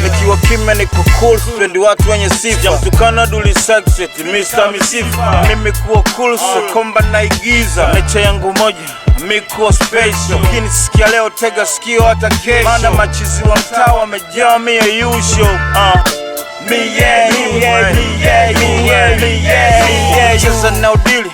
Nikiwa kimya niko cool, sipendi watu wenye sifa. Mtukana duli sexy, Mr. Misifa. Mimi kuwa cool, so komba naigiza. Mecha yangu moja, mimi kuwa special. Ukinisikia leo tega sikio hata kesho. Maana machizi wa mtaa wamejaa me usual. Cheza na udili,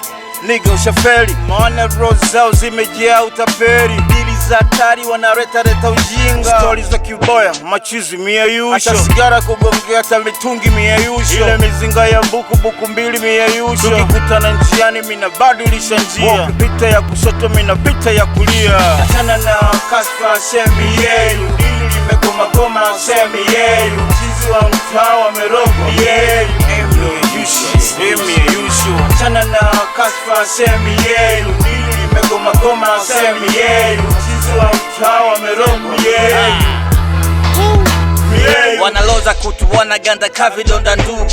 nigga ushafeli. Maana rose zao zimejaa utaperi. Dili za hatari wanareta ujinga. Stories za kiboya, machizi mieyusho. Hata sigara kugongea, hata mitungi mieyusho. Ile mizinga ya buku mbili mieyusho. Tukikutana njiani mina badilisha njia. Ukipita ya kushoto mina pita ya kulia. Achana na Kaspa semi yenu. Dili limegoma semi yenu. Chizi wa mtaa wamerogwa yenu. Achana na Kaspa semi yenu. Dili limegoma semi yenu. Chizi wa mtaa wamerogwa yenu. Wanaloza kutu wanaganda kavidonda ndugu.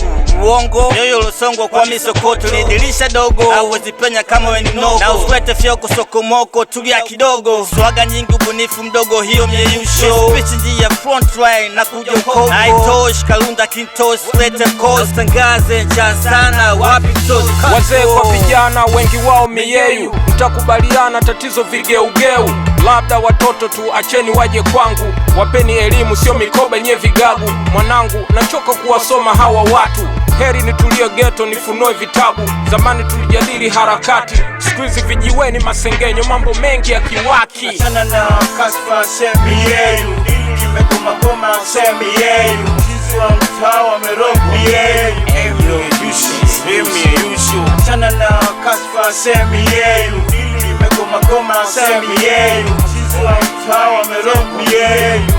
Uongo yoyo losongwa kwa misokoto. Lidilisha dogo hauwezi penya kama weni nogo. Na uswete fyoko sokomoko tulia kidogo. Swaga nyingi ubunifu mdogo hiyo mieyusho. Pichi njia front line na kuja ukogo. Haitosh kalunda kintosh swete mkozi. Tangaze njaa sana wapi mtozi. Wazee kwa vijana wengi wao miyeyu. Mtakubaliana tatizo vigeugeu. Labda watoto tu acheni waje kwangu. Wapeni elimu sio mikoba nye vigagu. Mwanangu nachoka kuwasoma hawa watu. Heri nitulie ghetto nifunue vitabu. Zamani tulijadili harakati, siku hizi vijiweni masengenyo, mambo mengi ya kiwaki. Achana na Kaspa semi yenu. Dili limegoma semi yenu. Chizi wa mtaa wamerogwa yenu. Achana na Kaspa semi yenu. Dili limegoma semi yenu. Chizi wa mtaa wamerogwa yenu.